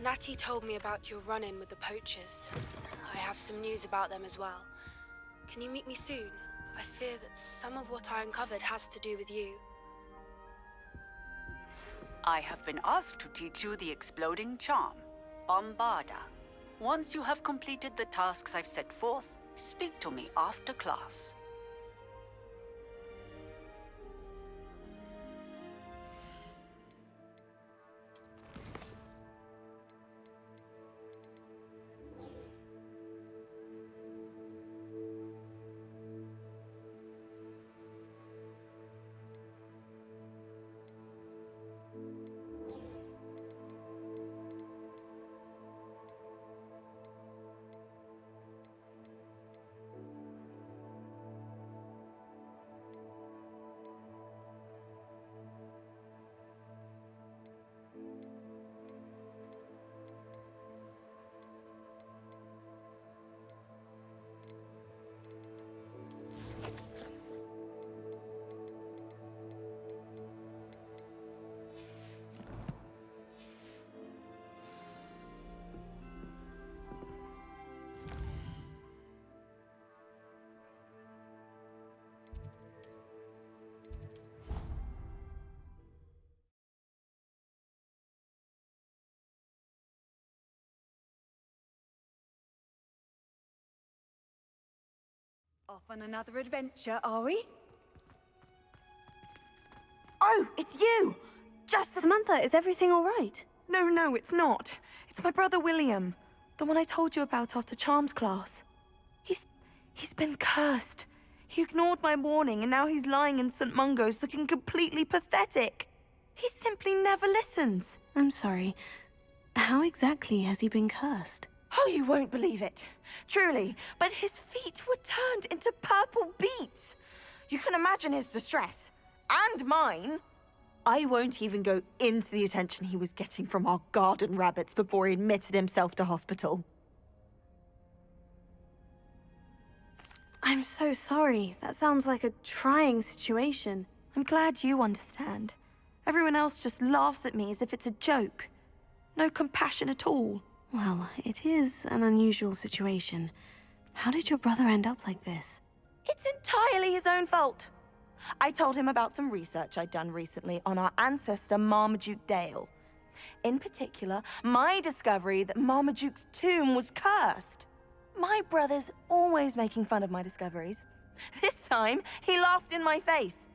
Natty told me about your run-in with the poachers. I have some news about them as well. Can you meet me soon? I fear that some of what I uncovered has to do with you. I have been asked to teach you the exploding charm, Bombarda. Once you have completed the tasks I've set forth, speak to me after class. Off on another adventure, are we? Oh, it's you! Samantha, is everything all right? No, it's not. It's my brother William. The one I told you about after Charms class. He's been cursed. He ignored my warning and now he's lying in St. Mungo's looking completely pathetic. He simply never listens. I'm sorry. How exactly has he been cursed? Oh, you won't believe it. Truly, but his feet were turned into purple beets. You can imagine his distress. And mine. I won't even go into the attention he was getting from our garden rabbits before he admitted himself to hospital. I'm so sorry. That sounds like a trying situation. I'm glad you understand. Everyone else just laughs at me as if it's a joke. No compassion at all. Well, it is an unusual situation. How did your brother end up like this? It's entirely his own fault. I told him about some research I'd done recently on our ancestor Marmaduke Dale. In particular, my discovery that Marmaduke's tomb was cursed. My brother's always making fun of my discoveries. This time, he laughed in my face.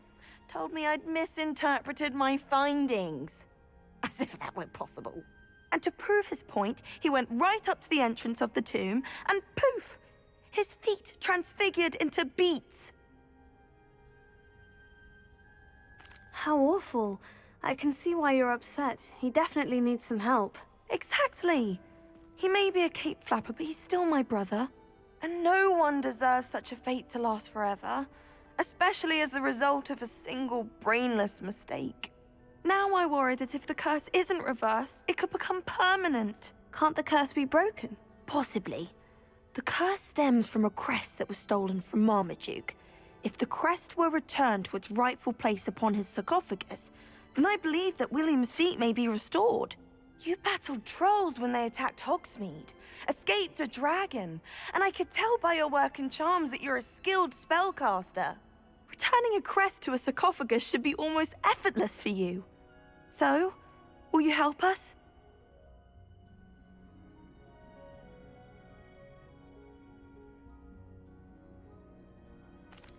Told me I'd misinterpreted my findings. As if that were possible. And to prove his point, he went right up to the entrance of the tomb and poof! His feet transfigured into beets. How awful. I can see why you're upset. He definitely needs some help. Exactly. He may be a cape flapper, but he's still my brother. And no one deserves such a fate to last forever, especially as the result of a single brainless mistake. Now I worry that if the curse isn't reversed, it could become permanent. Can't the curse be broken? Possibly. The curse stems from a crest that was stolen from Marmaduke. If the crest were returned to its rightful place upon his sarcophagus, then I believe that William's feet may be restored. You battled trolls when they attacked Hogsmeade, escaped a dragon, and I could tell by your work and charms that you're a skilled spellcaster. Returning a crest to a sarcophagus should be almost effortless for you. So, will you help us?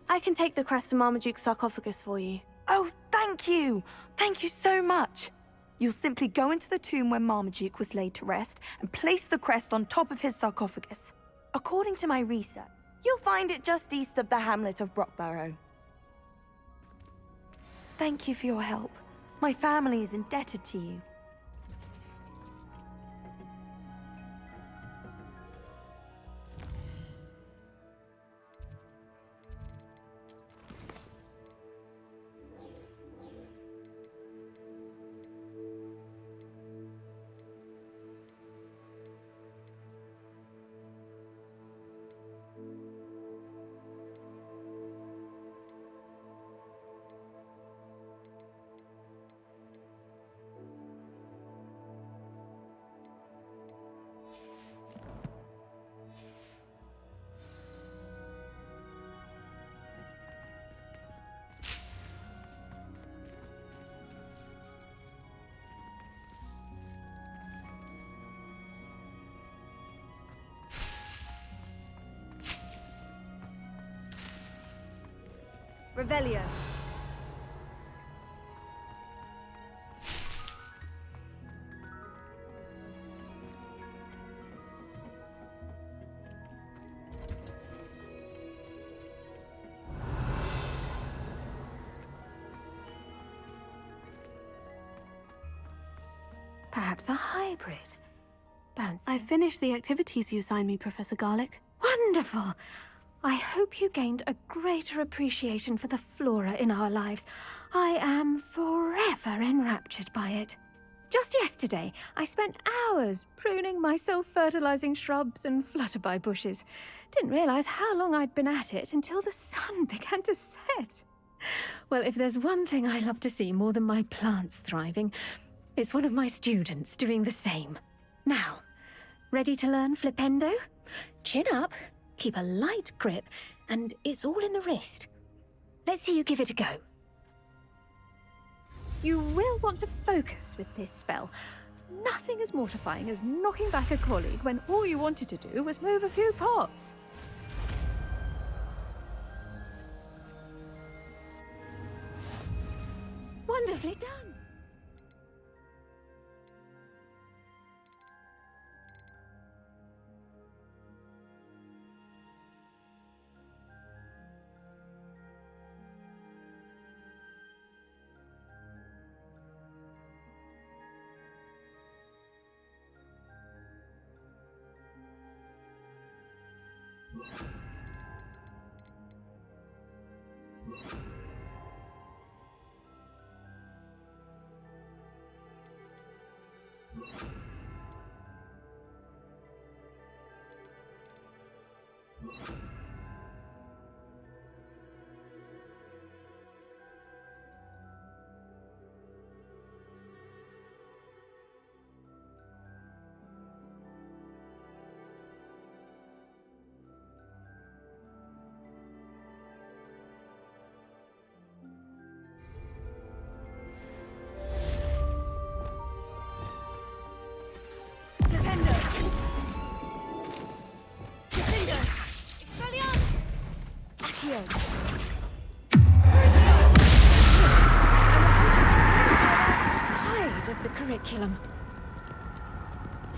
I can take the crest to Marmaduke's sarcophagus for you. Oh, thank you! Thank you so much! You'll simply go into the tomb where Marmaduke was laid to rest and place the crest on top of his sarcophagus. According to my research, you'll find it just east of the hamlet of Brockborough. Thank you for your help. My family is indebted to you. Revelio. Perhaps a hybrid. Bouncy. I finished the activities you assigned me, Professor Garlick. Wonderful! I hope you gained a greater appreciation for the flora in our lives. I am forever enraptured by it. Just yesterday, I spent hours pruning my self-fertilizing shrubs and flutterby bushes. Didn't realize how long I'd been at it until the sun began to set. Well, if there's one thing I love to see more than my plants thriving, it's one of my students doing the same. Now, ready to learn Flipendo? Chin up, keep a light grip, and it's all in the wrist. Let's see you give it a go. You will want to focus with this spell. Nothing as mortifying as knocking back a colleague when all you wanted to do was move a few pots. Wonderfully done. Outside of the curriculum.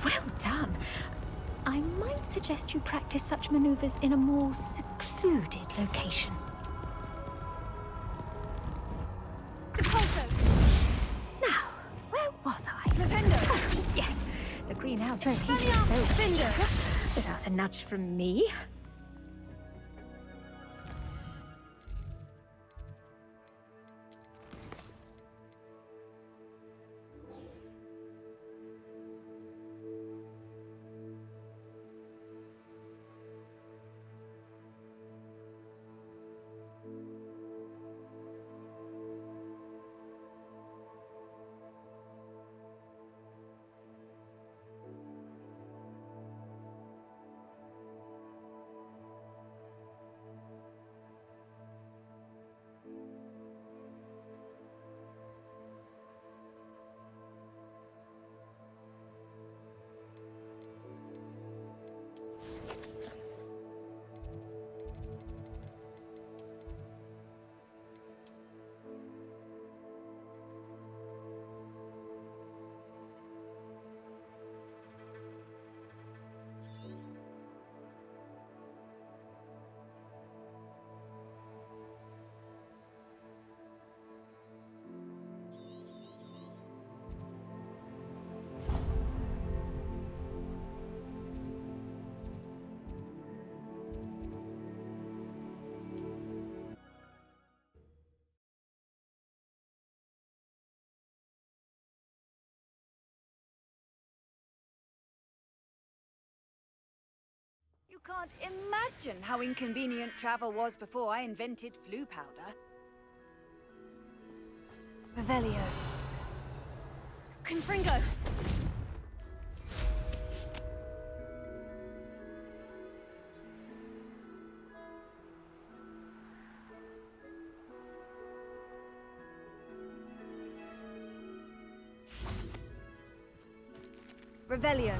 Well done. I might suggest you practice such maneuvers in a more secluded location. Now, where was I? Oh, yes, the greenhouse won't keep you so secret without a nudge from me. You can't imagine how inconvenient travel was before I invented flu powder. Revelio. Confringo! Revelio.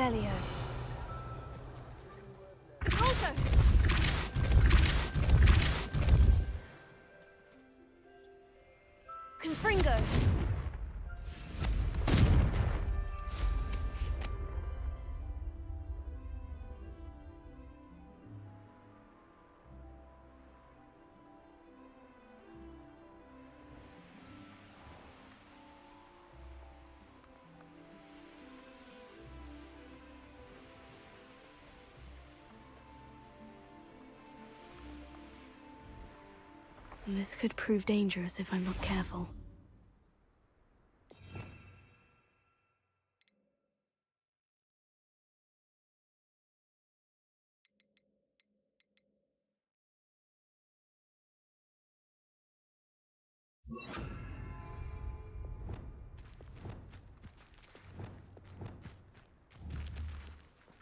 Revelio. Depulso! Confringo! This could prove dangerous if I'm not careful.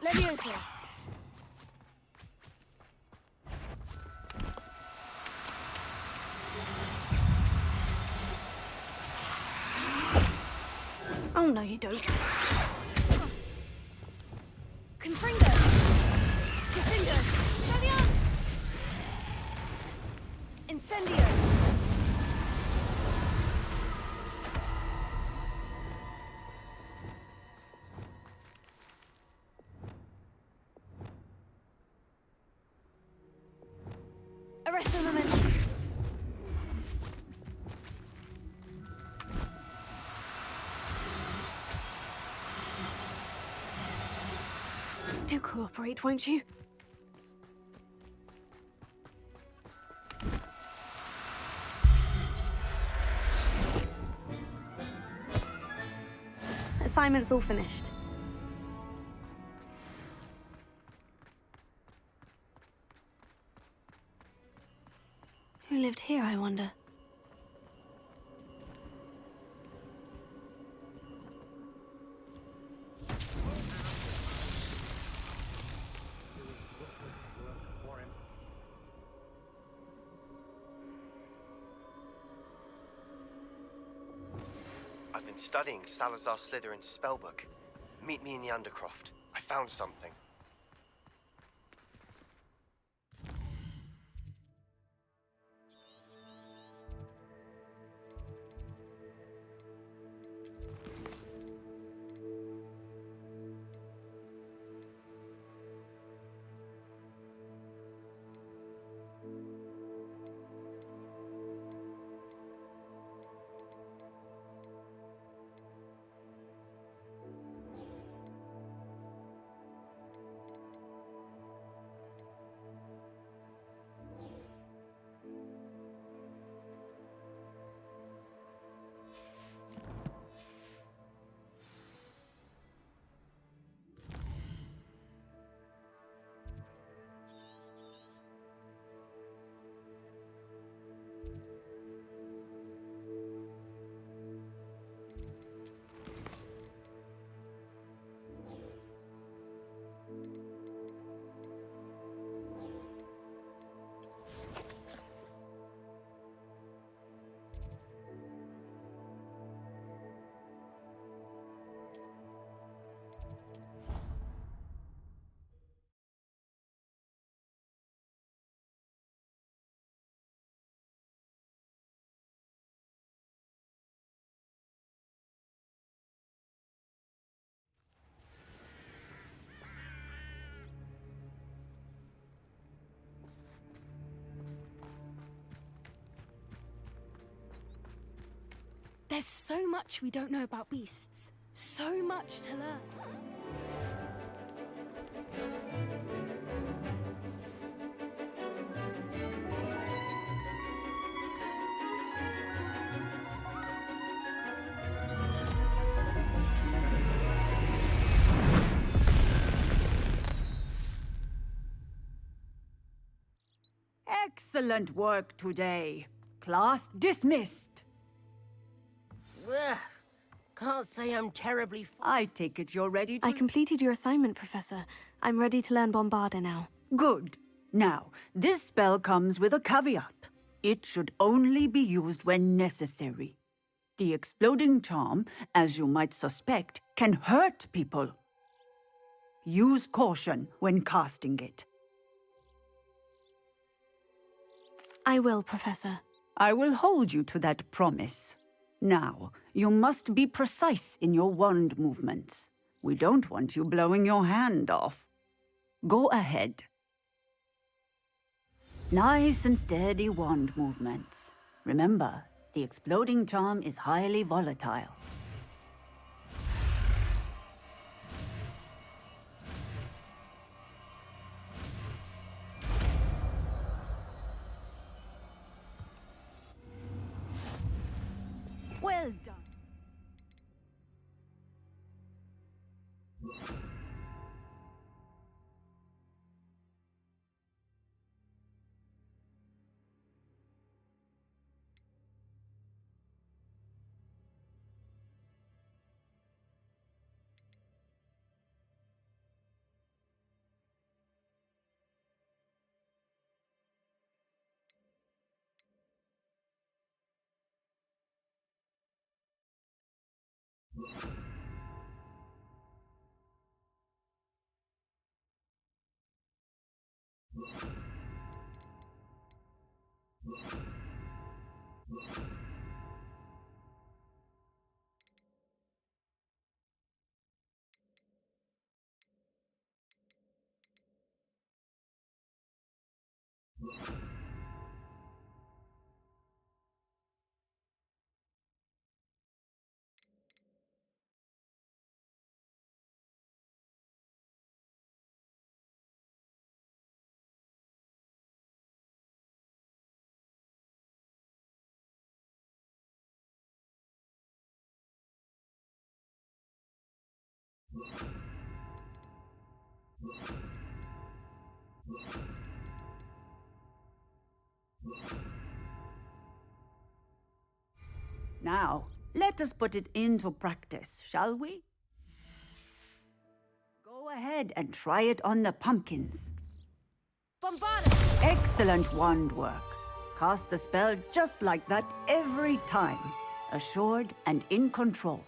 Leviosa! Oh, no, you don't. Confringo! Defendo! Leviance! Incendio! Arresto momentum! Do cooperate, won't you? Assignment's all finished. Who lived here, I wonder? I've been studying Salazar Slytherin's spellbook. Meet me in the Undercroft. I found something. There's so much we don't know about beasts. So much to learn. Excellent work today. Class dismissed. Ugh, can't say I'm terribly I take it you're ready to... I completed your assignment, Professor. I'm ready to learn Bombarda now. Good. Now, this spell comes with a caveat. It should only be used when necessary. The exploding charm, as you might suspect, can hurt people. Use caution when casting it. I will, Professor. I will hold you to that promise. Now, you must be precise in your wand movements. We don't want you blowing your hand off. Go ahead. Nice and steady wand movements. Remember, the exploding charm is highly volatile. Well done. Now, let us put it into practice, shall we? Go ahead and try it on the pumpkins. Bombarda! Excellent wand work. Cast the spell just like that every time. Assured and in control.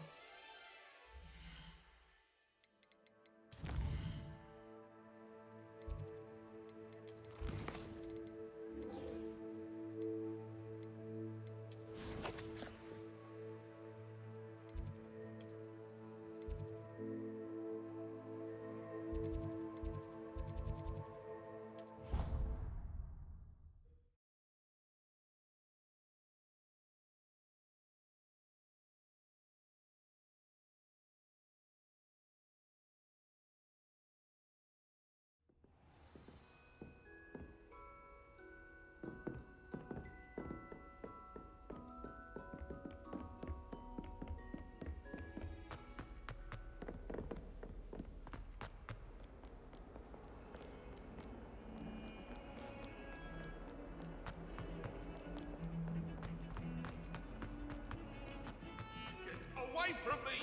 Away from me!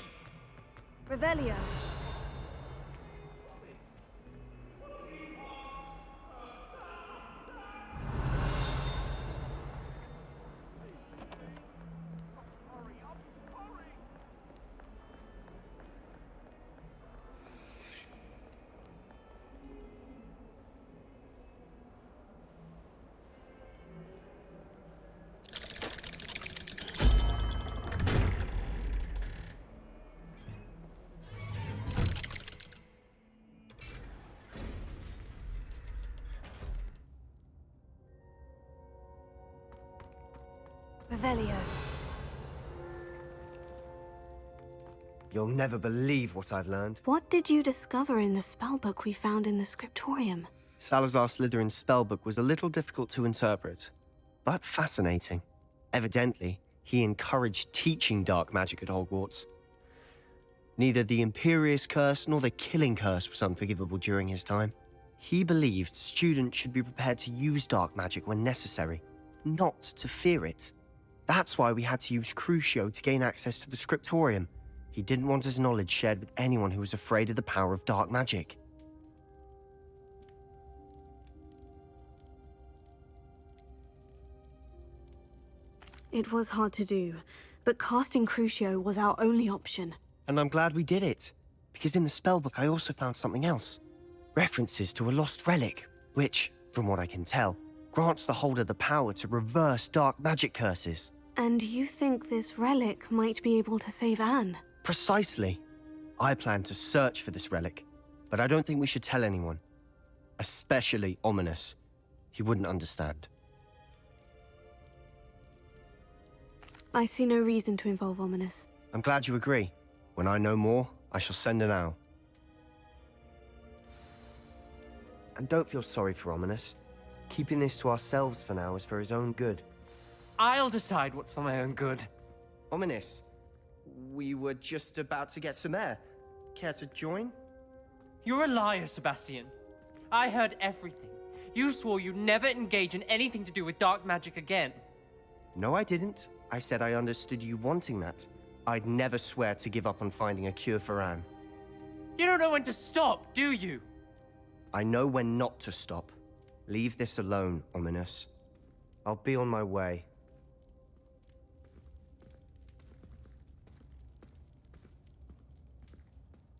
Revelio. Revelio. You'll never believe what I've learned. What did you discover in the spellbook we found in the scriptorium? Salazar Slytherin's spellbook was a little difficult to interpret, but fascinating. Evidently, he encouraged teaching dark magic at Hogwarts. Neither the Imperious Curse nor the Killing Curse was unforgivable during his time. He believed students should be prepared to use dark magic when necessary, not to fear it. That's why we had to use Crucio to gain access to the scriptorium. He didn't want his knowledge shared with anyone who was afraid of the power of dark magic. It was hard to do, but casting Crucio was our only option. And I'm glad we did it. because in the spellbook I also found something else. References to a lost relic, which, from what I can tell, grants the holder the power to reverse dark magic curses. And you think this relic might be able to save Anne? Precisely. I plan to search for this relic, but I don't think we should tell anyone. Especially Ominous. He wouldn't understand. I see no reason to involve Ominous. I'm glad you agree. When I know more, I shall send an owl. And don't feel sorry for Ominous. Keeping this to ourselves for now is for his own good. I'll decide what's for my own good. Ominous, we were just about to get some air. Care to join? You're a liar, Sebastian. I heard everything. You swore you'd never engage in anything to do with dark magic again. No, I didn't. I said I understood you wanting that. I'd never swear to give up on finding a cure for Anne. You don't know when to stop, do you? I know when not to stop. Leave this alone, Ominous. I'll be on my way.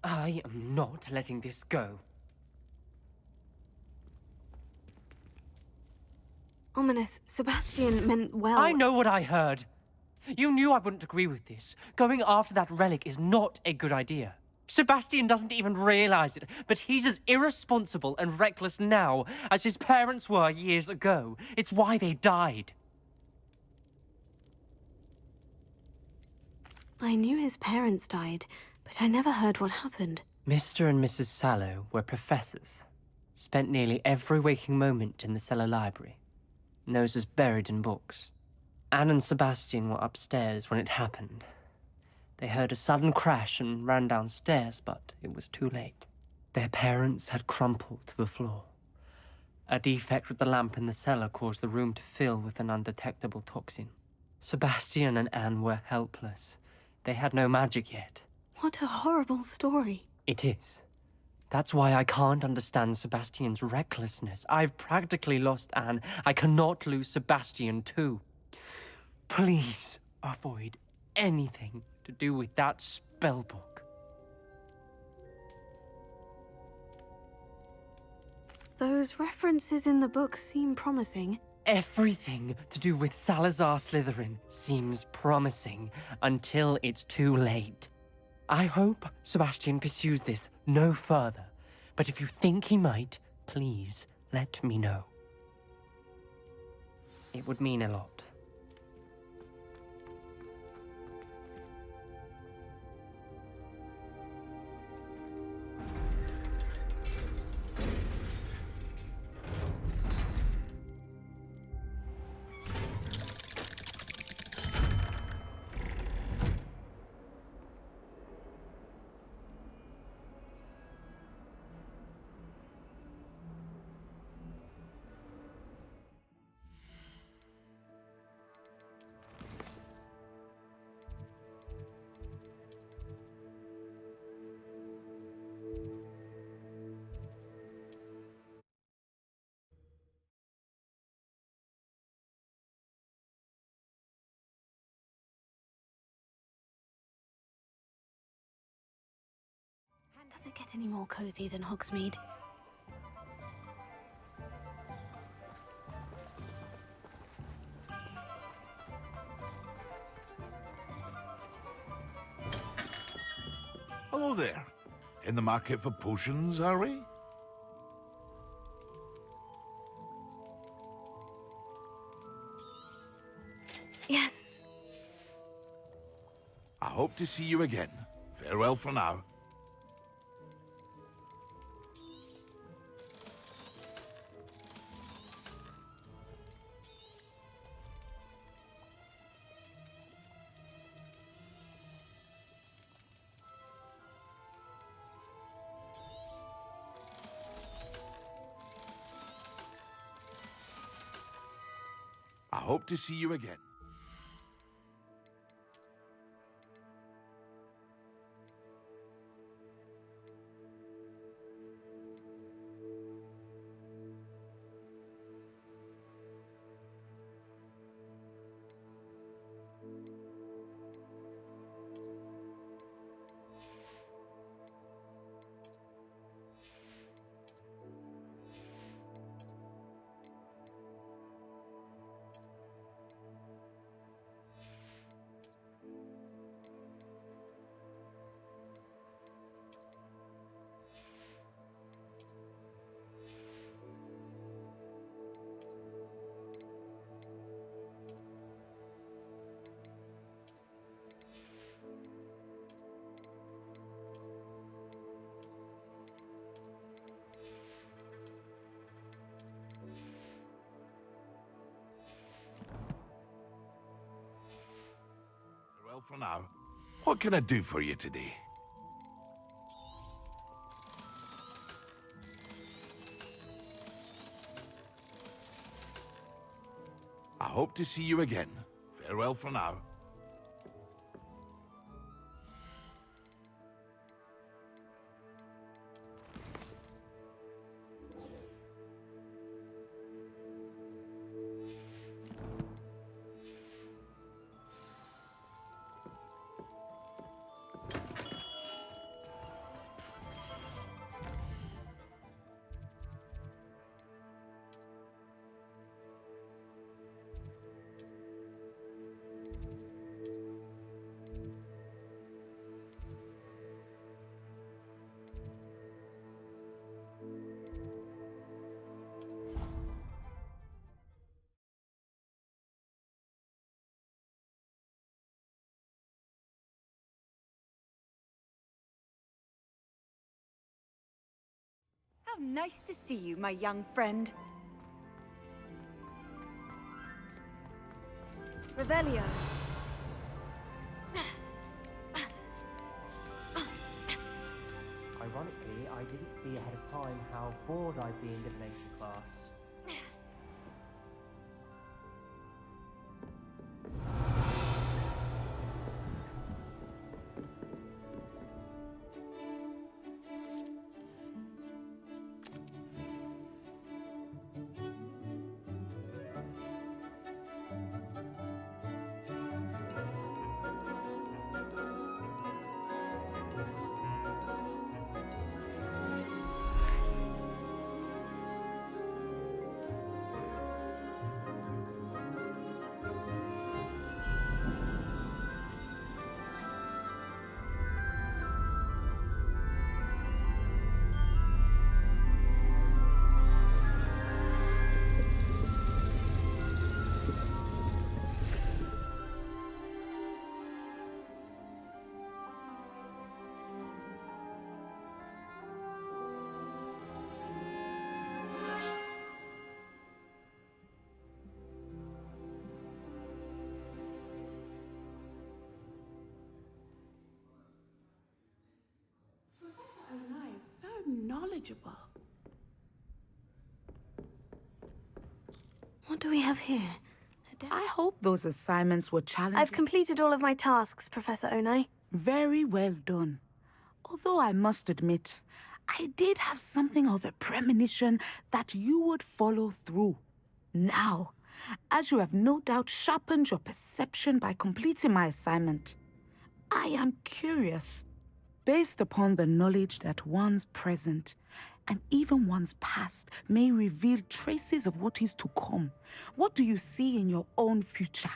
I am not letting this go. Ominous, Sebastian meant well. I know what I heard. You knew I wouldn't agree with this. Going after that relic is not a good idea. Sebastian doesn't even realize it, but he's as irresponsible and reckless now as his parents were years ago. It's why they died. I knew his parents died, but I never heard what happened. Mr. and Mrs. Sallow were professors. Spent nearly every waking moment in the cellar library. Noses buried in books. Anne and Sebastian were upstairs when it happened. They heard a sudden crash and ran downstairs, but it was too late. Their parents had crumpled to the floor. A defect with the lamp in the cellar caused the room to fill with an undetectable toxin. Sebastian and Anne were helpless. They had no magic yet. What a horrible story. It is. That's why I can't understand Sebastian's recklessness. I've practically lost Anne. I cannot lose Sebastian too. Please avoid anything to do with that spellbook. Those references in the book seem promising. Everything to do with Salazar Slytherin seems promising until it's too late. I hope Sebastian pursues this no further, but if you think he might, please let me know. It would mean a lot. Does it get any more cozy than Hogsmeade? Hello there. In the market for potions, are we? Yes. I hope to see you again. Farewell for now. I hope to see you again. for now. What can I do for you today? I hope to see you again. Farewell for now. How nice to see you, my young friend. Revelio. Ironically, I didn't see ahead of time how bored I'd be in divination class. So knowledgeable. What do we have here? I hope those assignments were challenging. I've completed all of my tasks, Professor Onai. Very well done. Although I must admit, I did have something of a premonition that you would follow through. Now, as you have no doubt sharpened your perception by completing my assignment, I am curious. Based upon the knowledge that one's present and even one's past may reveal traces of what is to come, what do you see in your own future?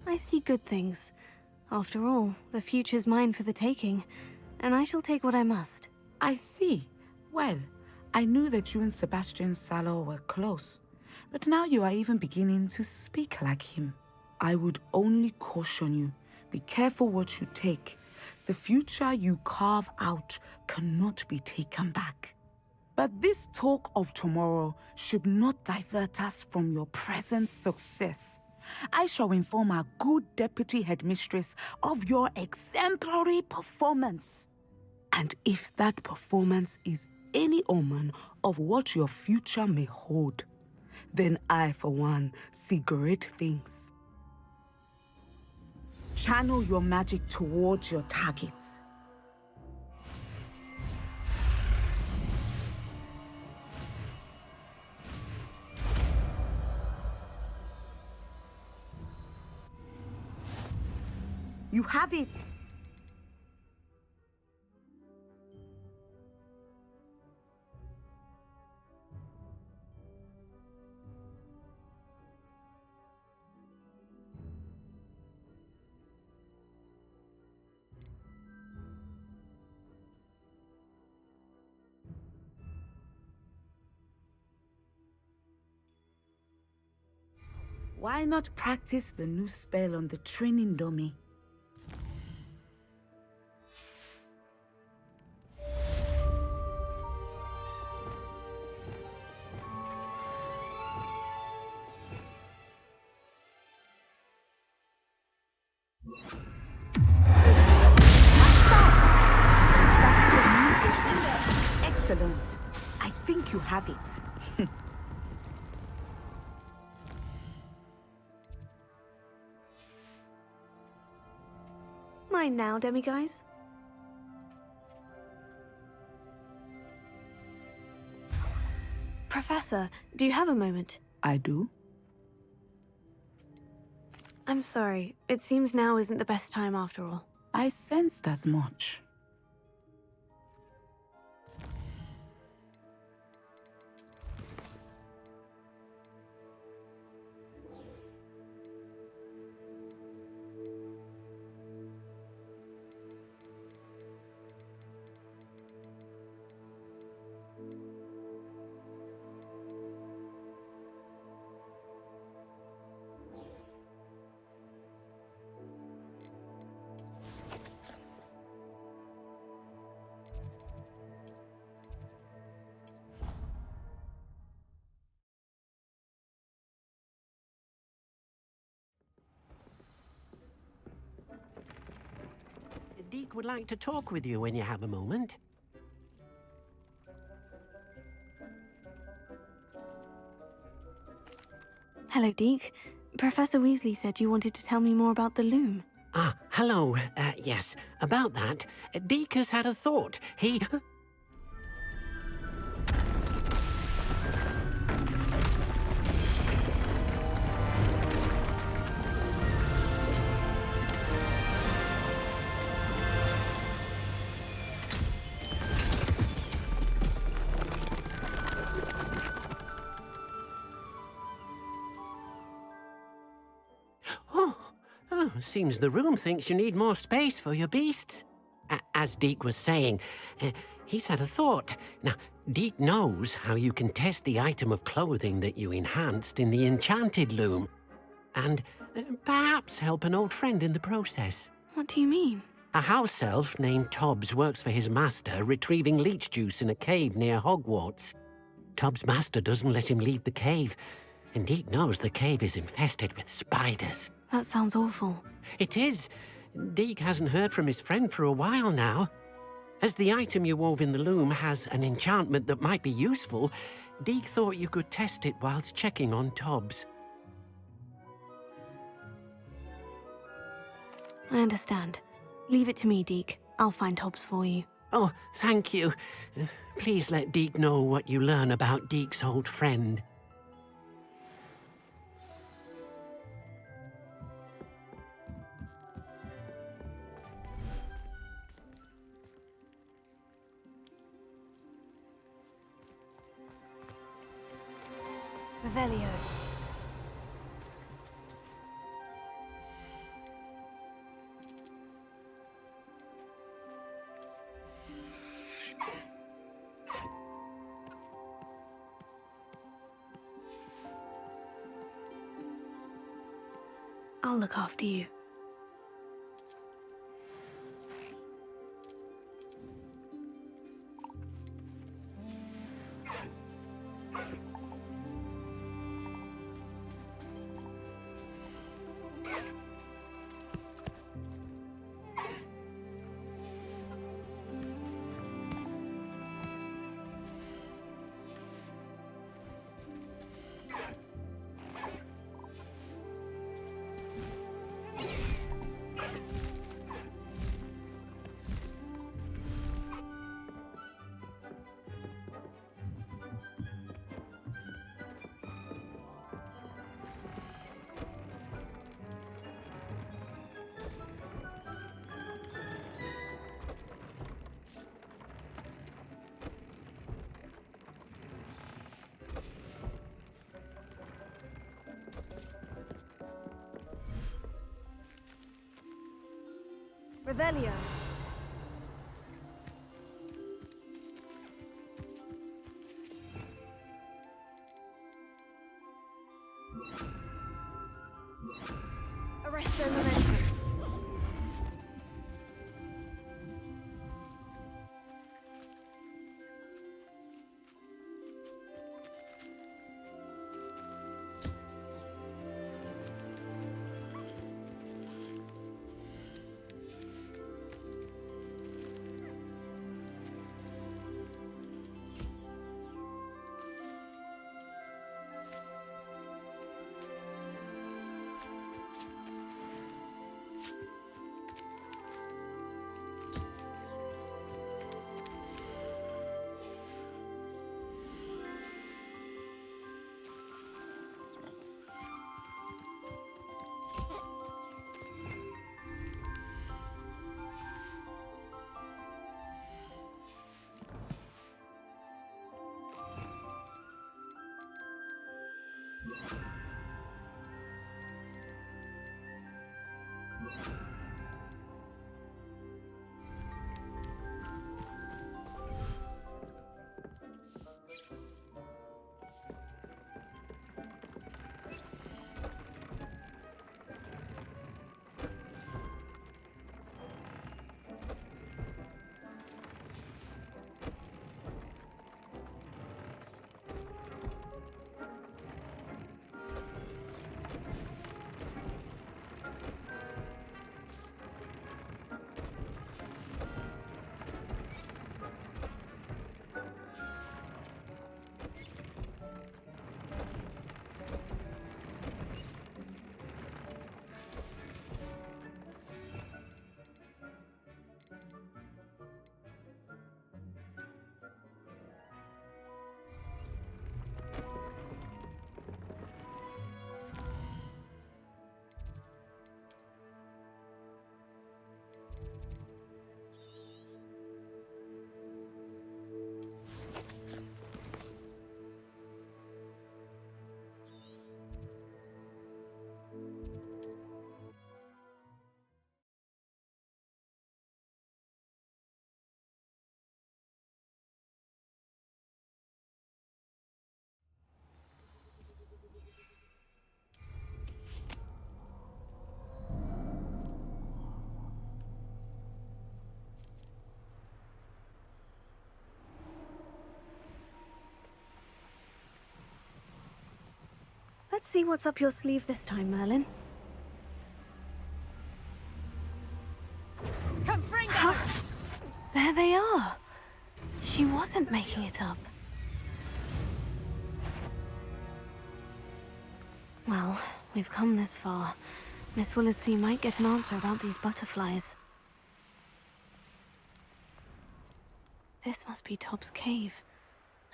I see good things. After all, the future's mine for the taking, and I shall take what I must. I see. Well, I knew that you and Sebastian Salo were close, but now you are even beginning to speak like him. I would only caution you, be careful what you take. The future you carve out cannot be taken back. But this talk of tomorrow should not divert us from your present success. I shall inform our good deputy headmistress of your exemplary performance. And if that performance is any omen of what your future may hold, then I, for one, see great things. Channel your magic towards your targets. You have it! Why not practice the new spell on the training dummy? Excellent. I think you have it. Mine now, demiguise. Professor, do you have a moment? I do. I'm sorry. It seems now isn't the best time after all. I sensed as much. Deek would like to talk with you when you have a moment. Hello, Deek. Professor Weasley said you wanted to tell me more about the loom. Ah, hello. Yes, about that. Deek has had a thought. He... Seems the room thinks you need more space for your beasts. As Deek was saying, he's had a thought. Now, Deek knows how you can test the item of clothing that you enhanced in the enchanted loom. And perhaps help an old friend in the process. What do you mean? A house elf named Tobbs works for his master, retrieving leech juice in a cave near Hogwarts. Tobbs' master doesn't let him leave the cave, and Deek knows the cave is infested with spiders. That sounds awful. It is. Deek hasn't heard from his friend for a while now. As the item you wove in the loom has an enchantment that might be useful, Deek thought you could test it whilst checking on Tobbs. I understand. Leave it to me, Deek. I'll find Tobbs for you. Oh, thank you. Please let Deek know what you learn about Deek's old friend. Revelio. I'll look after you. Revelio. Arresto momentum. Let's see what's up your sleeve this time, Merlin. Come bring her! There they are. She wasn't making it up. Well, we've come this far. Miss Willardsea might get an answer about these butterflies. This must be Tob's cave.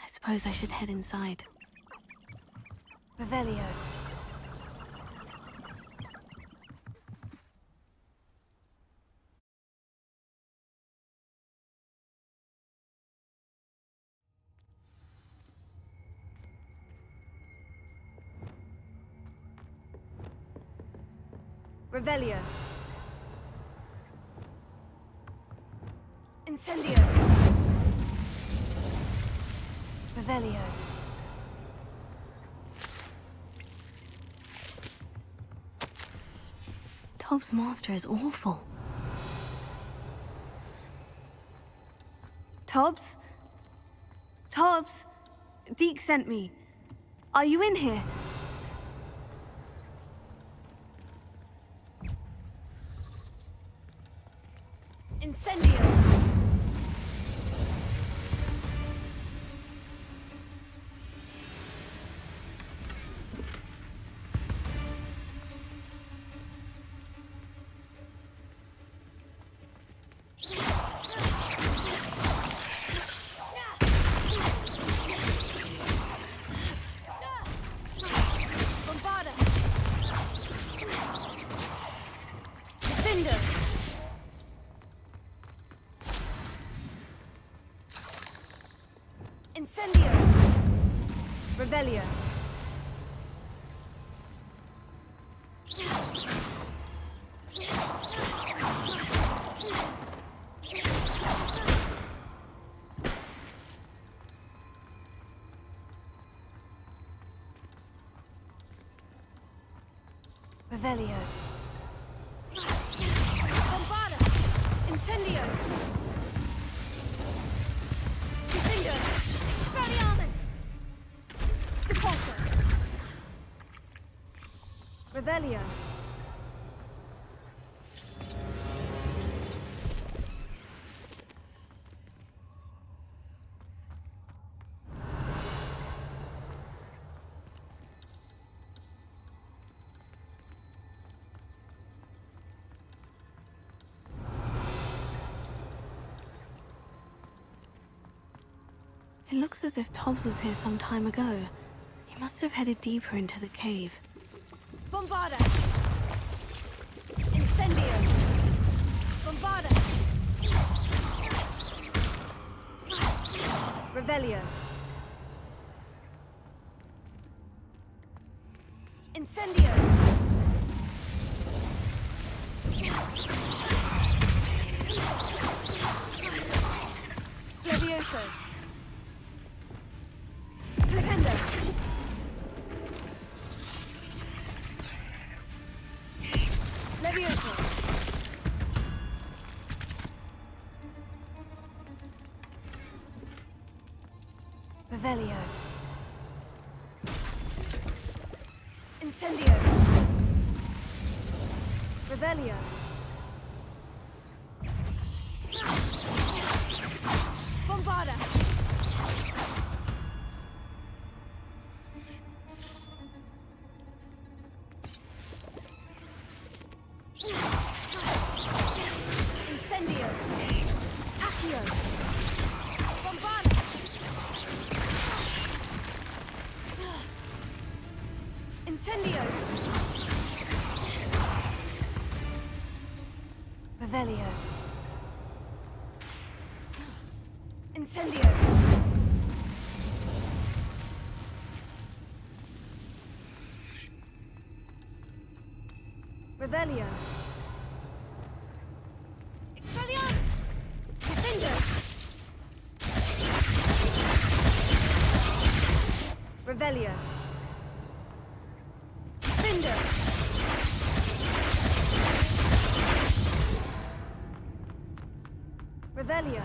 I suppose I should head inside. Revelio. Revelio. Incendio. Revelio. Tob's master is awful. Tobbs? Tobbs? Deek sent me. Are you in here? Incendio. Bombarda. Defender. Incendio. Revelio. Revelio. Bombarda. Incendio. Defender. Expelliarmus. Depulso. Revelio. It looks as if Tobbs was here some time ago. He must have headed deeper into the cave. Bombarda. Incendio. Bombarda. Revelio. Incendio! Levioso! Flipendo! Levioso! Revelio! Incendio! Revelio! Bombarda! Incendio! Accio! Bombarda! Incendio! Revelio! Incendio! Revelio! Expelliarmus! Defender! Revelio! Defender! Revelio!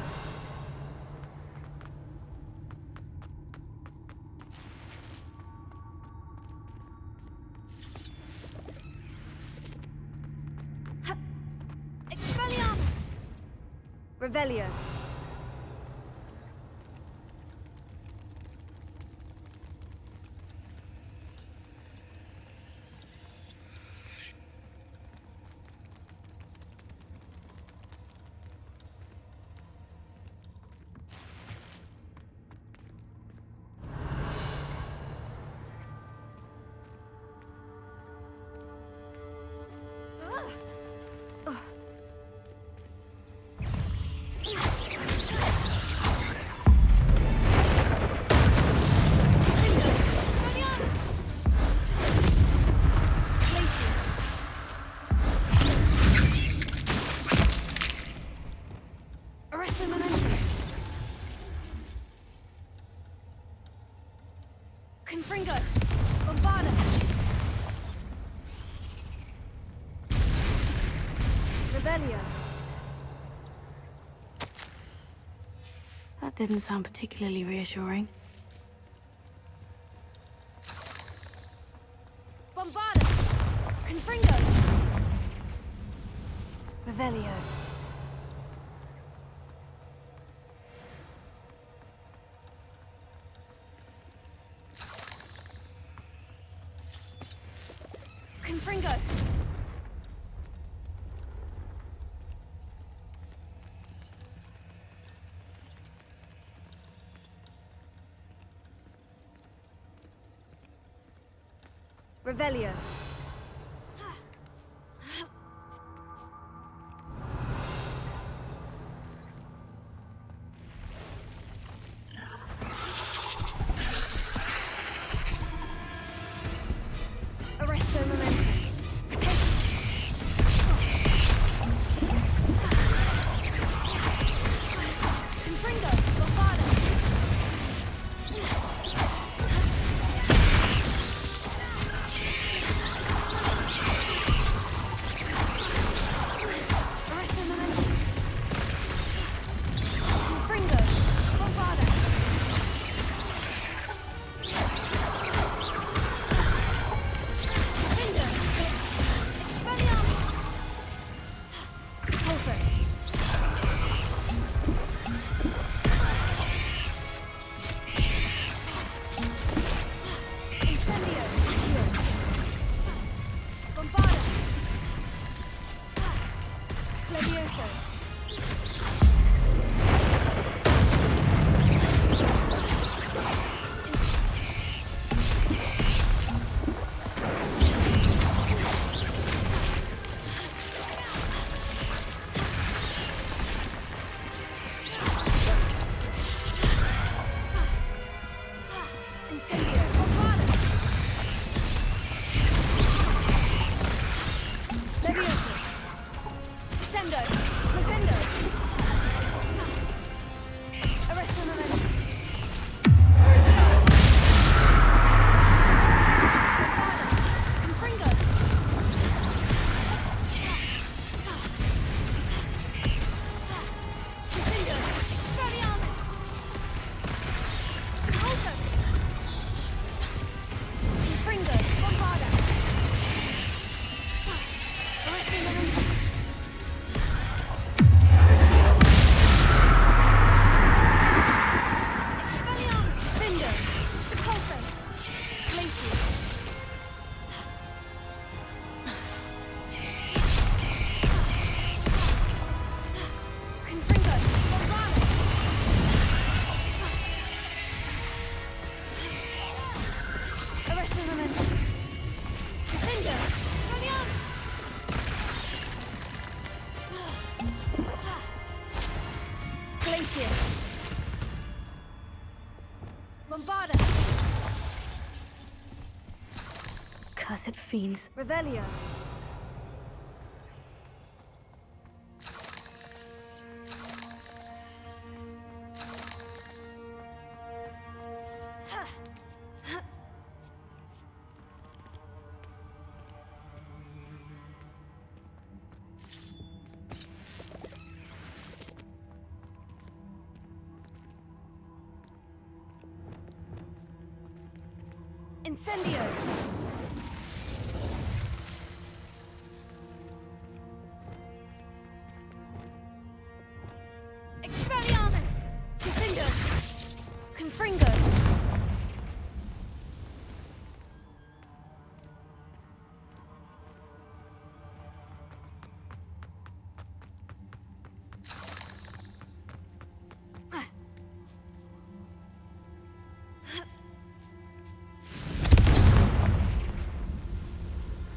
Expelliarmus! Revelio! Confringo! Bombarda! Revelio! That didn't sound particularly reassuring. Bombarda! Confringo! Revelio! Confringo! Revelio! Arresto momentum. Protect. Confringo! Bombarda! Arresto momentum. Confringo! Bombarda! Incendio! Bombarda! Bombarda! Cursed fiends. Revelio! Incendio! Expelliarmus! Defendo! Confringo!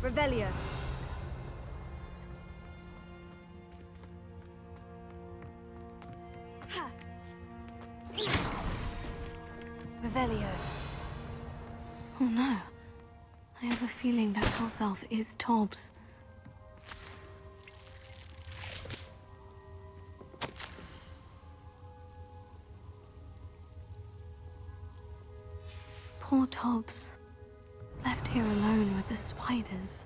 Revelio. Revelio. Oh no. I have a feeling that house elf is Tobbs. Poor Tobbs. Left here alone with the spiders.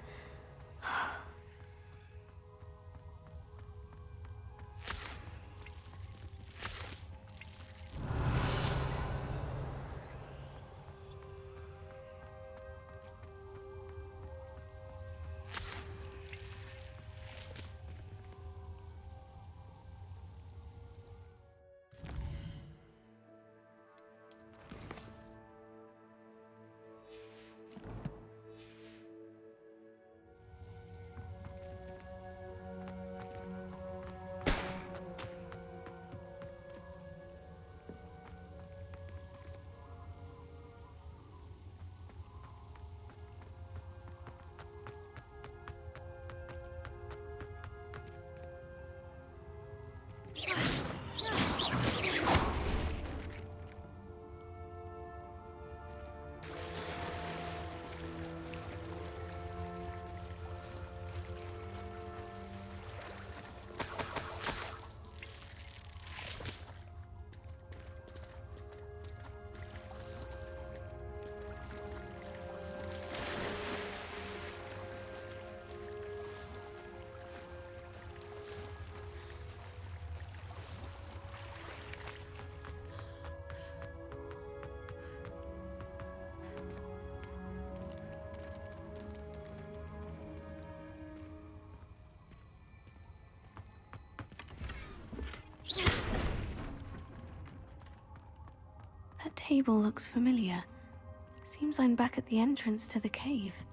That table looks familiar. Seems I'm back at the entrance to the cave.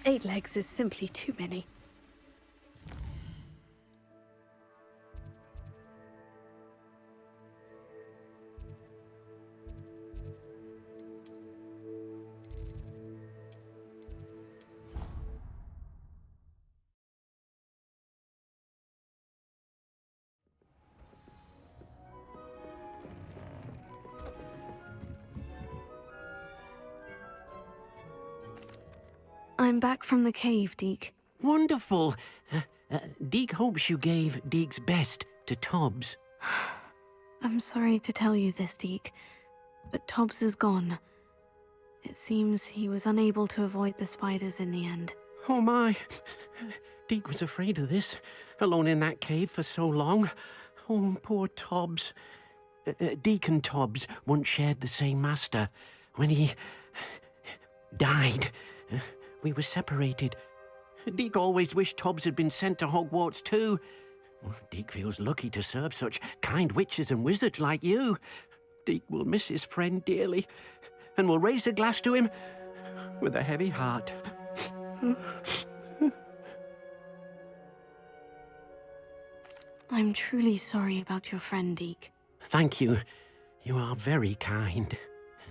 Eight legs is simply too many. I'm back from the cave, Deek. Wonderful. Deek hopes you gave Deek's best to Tobbs. I'm sorry to tell you this, Deek, but Tobbs is gone. It seems he was unable to avoid the spiders in the end. Oh my! Deek was afraid of this, alone in that cave for so long. Oh, poor Tobbs. Deek and Tobbs once shared the same master. When he died, we were separated. Deek always wished Tobbs had been sent to Hogwarts too. Deek feels lucky to serve such kind witches and wizards like you. Deek will miss his friend dearly, and will raise a glass to him with a heavy heart. I'm truly sorry about your friend, Deek. Thank you. You are very kind.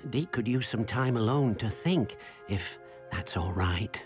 Deek could use some time alone to think, if that's all right.